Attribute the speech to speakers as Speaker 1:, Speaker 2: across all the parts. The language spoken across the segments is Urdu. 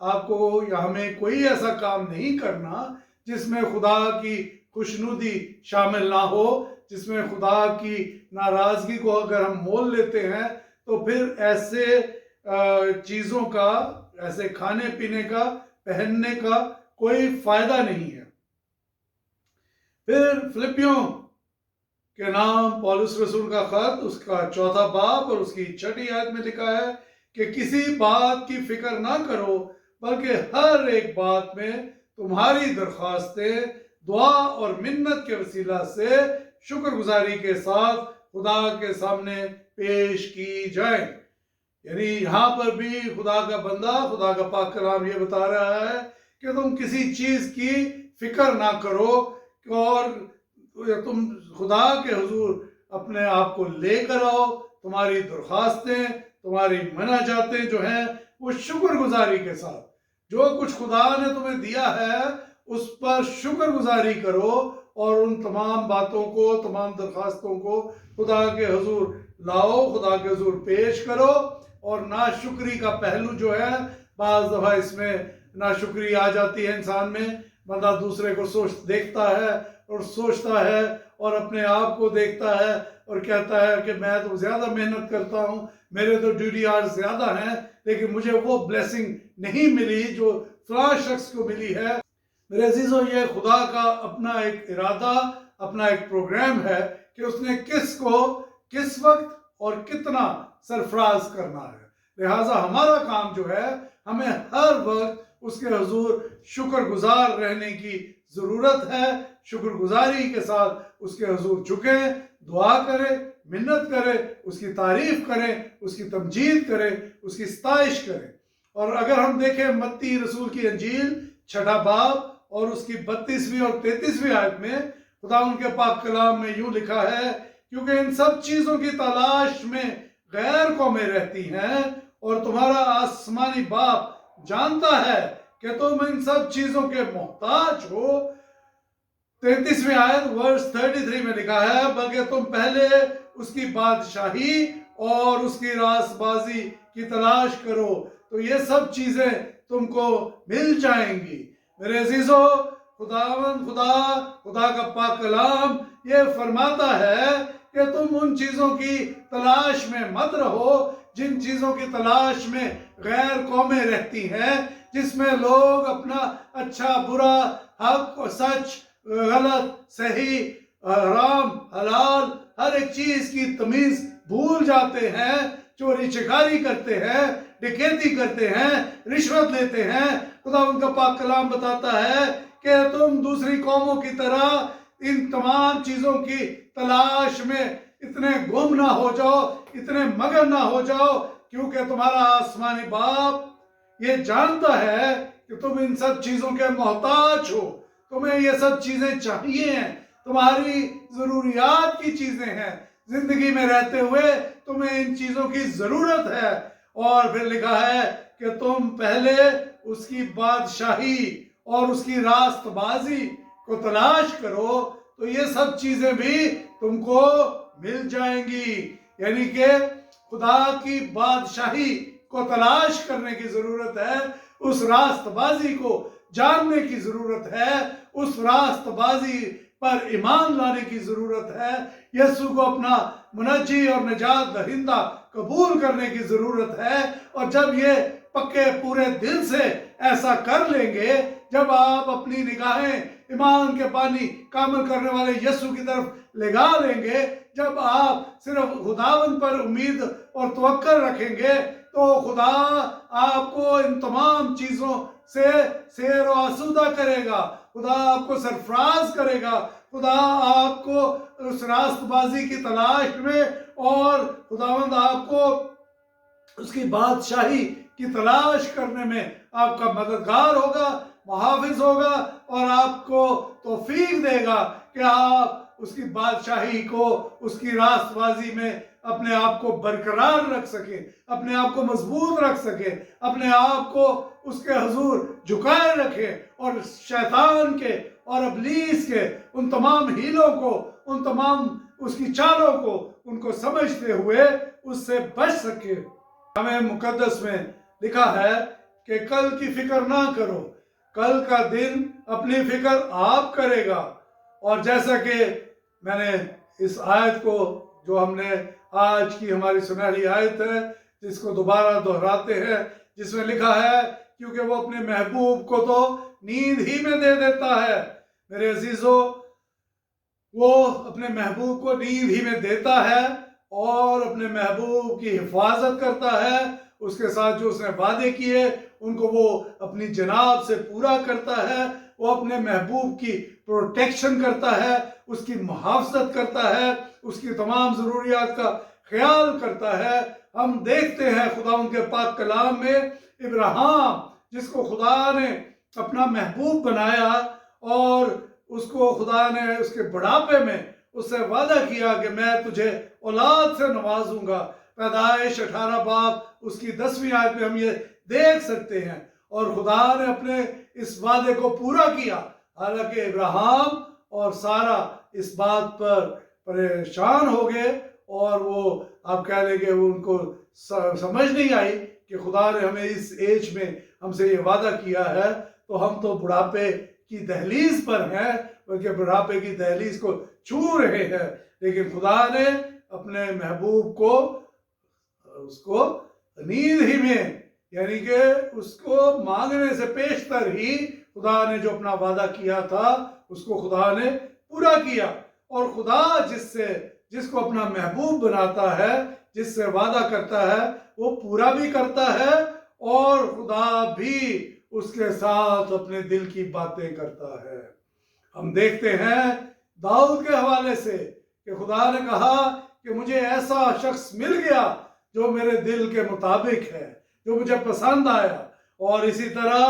Speaker 1: آپ کو یا ہمیں کوئی ایسا کام نہیں کرنا جس میں خدا کی خوشنودی شامل نہ ہو، جس میں خدا کی ناراضگی کو اگر ہم مول لیتے ہیں تو پھر ایسے چیزوں کا، ایسے کھانے پینے کا، پہننے کا کوئی فائدہ نہیں ہے۔ پھر فلپیوں کے نام پولس رسول کا خط، اس کا 4 باب اور اس کی 6 آیت میں لکھا ہے کہ کسی بات کی فکر نہ کرو، بلکہ ہر ایک بات میں تمہاری درخواستیں دعا اور منت کے وسیلہ سے شکر گزاری کے ساتھ خدا کے سامنے پیش کی جائیں۔ یعنی یہاں پر بھی خدا کا بندہ، خدا کا پاک کلام یہ بتا رہا ہے کہ تم کسی چیز کی فکر نہ کرو اور تم خدا کے حضور اپنے آپ کو لے کر آؤ، تمہاری درخواستیں، تمہاری مناجاتیں جو ہیں وہ شکر گزاری کے ساتھ، جو کچھ خدا نے تمہیں دیا ہے اس پر شکر گزاری کرو اور ان تمام باتوں کو، تمام درخواستوں کو خدا کے حضور لاؤ، خدا کے حضور پیش کرو۔ اور ناشکری کا پہلو جو ہے، بعض دفعہ اس میں ناشکری آ جاتی ہے انسان میں، بندہ دوسرے کو دیکھتا ہے اور سوچتا ہے اور اپنے آپ کو دیکھتا ہے اور کہتا ہے کہ میں تو زیادہ محنت کرتا ہوں، میرے تو ڈیوٹی آج زیادہ ہیں، لیکن مجھے وہ بلیسنگ نہیں ملی جو فلاں شخص کو ملی ہے۔ میرے عزیزو، یہ خدا کا اپنا ایک ارادہ، اپنا ایک پروگرام ہے کہ اس نے کس کو کس وقت اور کتنا سرفراز کرنا ہے۔ لہٰذا ہمارا کام جو ہے، ہمیں ہر وقت اس کے حضور شکر گزار رہنے کی ضرورت ہے، شکر گزاری کے ساتھ اس کے حضور جھکیں، دعا کریں، منت کریں، اس کی تعریف کریں، اس کی تمجید کریں، اس کی ستائش کریں۔ اور اگر ہم دیکھیں متی رسول کی انجیل 6 باب اور اس کی 32ویں اور 33ویں آیت میں، خدا ان کے پاک کلام میں یوں لکھا ہے، کیونکہ ان سب چیزوں کی تلاش میں غیر قومیں رہتی ہیں اور تمہارا آسمانی باپ جانتا ہے کہ تم ان سب چیزوں کے محتاج ہو۔ 33ویں آیت ورس 33 میں لکھا ہے، بلکہ تم پہلے اس کی بادشاہی اور اس کی راست بازی کی تلاش کرو تو یہ سب چیزیں تم کو مل جائیں گی۔ میرے عزیزو، خدا کا پاک کلام یہ فرماتا ہے کہ تم ان چیزوں کی تلاش میں مت رہو جن چیزوں کی تلاش میں غیر قومیں رہتی ہیں، جس میں لوگ اپنا اچھا برا، حق و سچ، غلط صحیح، حرام حلال، ہر ایک چیز کی تمیز بھول جاتے ہیں، چوری چکاری کرتے ہیں، ڈکیتی کرتے ہیں، رشوت لیتے ہیں۔ خدا ان کا پاک کلام بتاتا ہے کہ تم دوسری قوموں کی طرح ان تمام چیزوں کی تلاش میں اتنے گم نہ ہو جاؤ، اتنے مگن نہ ہو جاؤ، کیونکہ تمہارا آسمانی باپ یہ جانتا ہے کہ تم ان سب چیزوں کے محتاج ہو، تمہیں یہ سب چیزیں چاہیے ہیں، تمہاری ضروریات کی چیزیں ہیں، زندگی میں رہتے ہوئے تمہیں ان چیزوں کی ضرورت ہے۔ اور پھر لکھا ہے کہ تم پہلے اس کی بادشاہی اور اس کی راست بازی کو تلاش کرو تو یہ سب چیزیں بھی تم کو مل جائیں گی۔ یعنی کہ خدا کی بادشاہی کو تلاش کرنے کی ضرورت ہے، اس راست بازی کو جاننے کی ضرورت ہے، اس راست بازی پر ایمان لانے کی ضرورت ہے، یسوع کو اپنا منجی اور نجات دہندہ قبول کرنے کی ضرورت ہے۔ اور جب یہ پکے پورے دل سے ایسا کر لیں گے، جب آپ اپنی نگاہیں ایمان کے پانی کامل کرنے والے یسوع کی طرف لگا لیں گے، جب آپ صرف خداوند پر امید اور توکل رکھیں گے، تو خدا آپ کو ان تمام چیزوں سے سیر و آسودہ کرے گا، خدا آپ کو سرفراز کرے گا، خدا آپ کو اس راست بازی کی تلاش میں اور خداوند آپ کو اس کی بادشاہی کی تلاش کرنے میں آپ کا مددگار ہوگا، محافظ ہوگا اور آپ کو توفیق دے گا کہ آپ اس کی بادشاہی کو، اس کی راست بازی میں اپنے آپ کو برقرار رکھ سکیں، اپنے آپ کو مضبوط رکھ سکیں، اپنے آپ کو اس کے حضور جھکائے رکھیں اور شیطان کے اور ابلیس کے ان تمام ہیلوں کو، ان تمام اس کی چالوں کو، ان کو سمجھتے ہوئے اس سے بچ سکے۔ ہمیں مقدس میں لکھا ہے کہ کل کی فکر نہ کرو، کل کا دن اپنی فکر آپ کرے گا۔ اور جیسا کہ میں نے اس آیت کو جو ہم نے آج کی ہماری سنہری آیت ہے جس کو دوبارہ دہراتے ہیں، جس میں لکھا ہے کیونکہ وہ اپنے محبوب کو تو نیند ہی میں دے دیتا ہے۔ میرے عزیزو، وہ اپنے محبوب کو نیند ہی میں دیتا ہے اور اپنے محبوب کی حفاظت کرتا ہے۔ اس کے ساتھ جو اس نے وعدے کیے ان کو وہ اپنی جناب سے پورا کرتا ہے۔ وہ اپنے محبوب کی پروٹیکشن کرتا ہے، اس کی محافظت کرتا ہے، اس کی تمام ضروریات کا خیال کرتا ہے۔ ہم دیکھتے ہیں خدا ان کے پاک کلام میں ابراہیم جس کو خدا نے اپنا محبوب بنایا اور اس کو خدا نے اس کے بڑھاپے میں اس سے وعدہ کیا کہ میں تجھے اولاد سے نوازوں گا۔ پیدائش 18 باب اس کی 10ویں آیت میں ہم یہ دیکھ سکتے ہیں، اور خدا نے اپنے اس وعدے کو پورا کیا۔ حالانکہ ابراہیم اور سارا اس بات پر پریشان ہو گئے اور وہ آپ کہہ لیں کہ ان کو سمجھ نہیں آئی کہ خدا نے ہمیں اس ایج میں ہم سے یہ وعدہ کیا ہے، تو ہم تو بڑھاپے کی دہلیز پر ہیں، بلکہ بڑھاپے کی دہلیز کو چھو رہے ہیں۔ لیکن خدا نے اپنے محبوب کو اس کو نیند ہی میں، یعنی کہ اس کو مانگنے سے پیشتر ہی خدا نے جو اپنا وعدہ کیا تھا اس کو خدا نے پورا کیا۔ اور خدا جس کو اپنا محبوب بناتا ہے، جس سے وعدہ کرتا ہے، وہ پورا بھی کرتا ہے، اور خدا بھی اس کے ساتھ اپنے دل کی باتیں کرتا ہے۔ ہم دیکھتے ہیں داؤد کے حوالے سے کہ خدا نے کہا کہ مجھے ایسا شخص مل گیا جو میرے دل کے مطابق ہے، جو مجھے پسند آیا۔ اور اسی طرح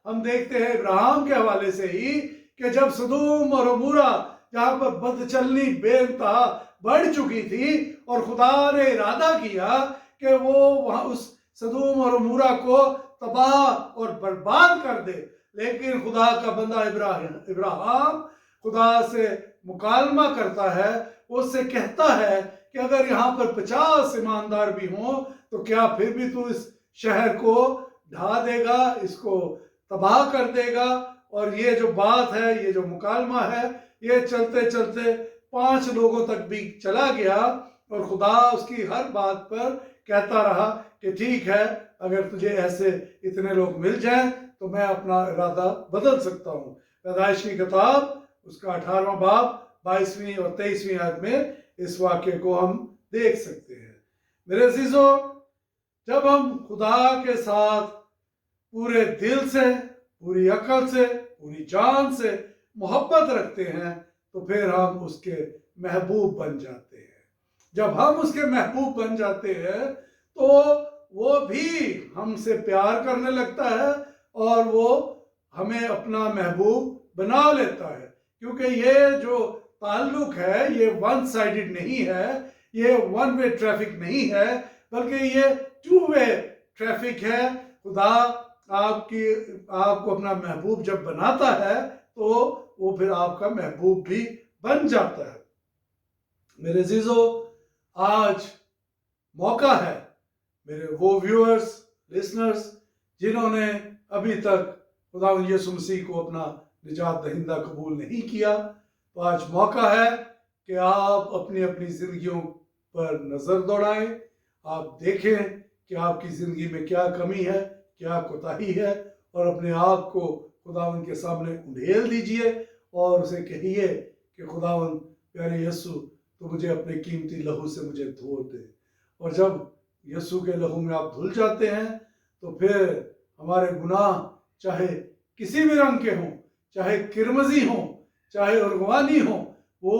Speaker 1: ہم دیکھتے ہیں ابراہیم کے حوالے سے ہی کہ جب سدوم اور عمورہ جہاں پر بد چلنی بے انتہا بڑھ چکی تھی اور خدا نے ارادہ کیا کہ وہ وہاں اس سدوم اور عمورہ کو تباہ اور برباد کر دے، لیکن خدا کا بندہ ابراہیم خدا سے مکالمہ کرتا ہے، وہ اس سے کہتا ہے کہ اگر یہاں پر 50 ایماندار بھی ہوں تو کیا پھر بھی تو اس شہر کو ڈھا دے گا، اس کو تباہ کر دے گا۔ اور یہ جو بات ہے، یہ جو مکالمہ ہے، یہ چلتے چلتے 5 لوگوں تک بھی چلا گیا، اور خدا اس کی ہر بات پر کہتا رہا کہ ٹھیک ہے، اگر تجھے ایسے اتنے لوگ مل جائیں تو میں اپنا ارادہ بدل سکتا ہوں۔ پیدائش کی کتاب اس کا 18واں باب 22ویں اور 23ویں آیت میں اس واقعے کو ہم دیکھ سکتے ہیں۔ میرے عزیزو، جب ہم خدا کے ساتھ پورے دل سے، پوری عقل سے، پوری جان سے محبت رکھتے ہیں تو پھر ہم اس کے محبوب بن جاتے ہیں۔ جب ہم اس کے محبوب بن جاتے ہیں تو وہ بھی ہم سے پیار کرنے لگتا ہے اور وہ ہمیں اپنا محبوب بنا لیتا ہے، کیونکہ یہ جو تعلق ہے یہ ون سائیڈڈ نہیں ہے، یہ ون وے ٹریفک نہیں ہے، بلکہ یہ 2 وے ٹریفک ہے۔ خدا آپ کو اپنا محبوب جب بناتا ہے تو وہ پھر آپ کا محبوب بھی بن جاتا ہے۔ میرے عزیزو، آج موقع ہے میرے وہ ویورز، لسنرز جنہوں نے ابھی تک خدا یسوع مسیح کو اپنا نجات دہندہ قبول نہیں کیا، تو آج موقع ہے کہ آپ اپنی اپنی زندگیوں پر نظر دوڑائیں، آپ دیکھیں کہ آپ کی زندگی میں کیا کمی ہے، کیا کوتاہی ہے، اور اپنے آپ کو خداوند کے سامنے انڈھیل دیجئے اور اسے کہیے کہ خداوند پیارے یسوع تو مجھے اپنے قیمتی لہو سے مجھے دھو دے۔ اور جب یسوع کے لہو میں آپ دھل جاتے ہیں تو پھر ہمارے گناہ چاہے کسی بھی رنگ کے ہوں، چاہے کرمزی ہوں، چاہے ارغوانی ہوں، وہ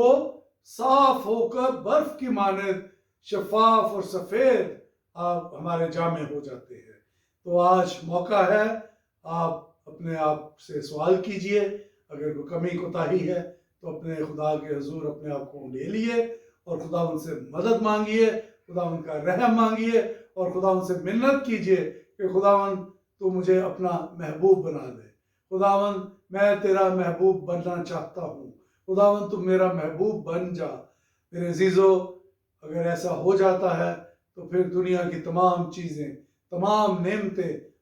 Speaker 1: صاف ہو کر برف کی مانند شفاف اور سفید آپ ہمارے جامع ہو جاتے ہیں۔ تو آج موقع ہے، آپ اپنے آپ سے سوال کیجئے، اگر کوئی کمی کوتاہی ہے تو اپنے خدا کے حضور اپنے آپ کو انڈھیلیے اور خدا ان سے مدد مانگیے، خدا ان کا رحم مانگیے، اور خدا ان سے منت کیجئے کہ خداوند تو مجھے اپنا محبوب بنا دے۔ خداوند میں تیرا محبوب بننا چاہتا ہوں، خداوند تو میرا محبوب بن جا۔ میرے عزیزو، اگر ایسا ہو جاتا ہے تو پھر دنیا کی تمام چیزیں، تمام نعمتیں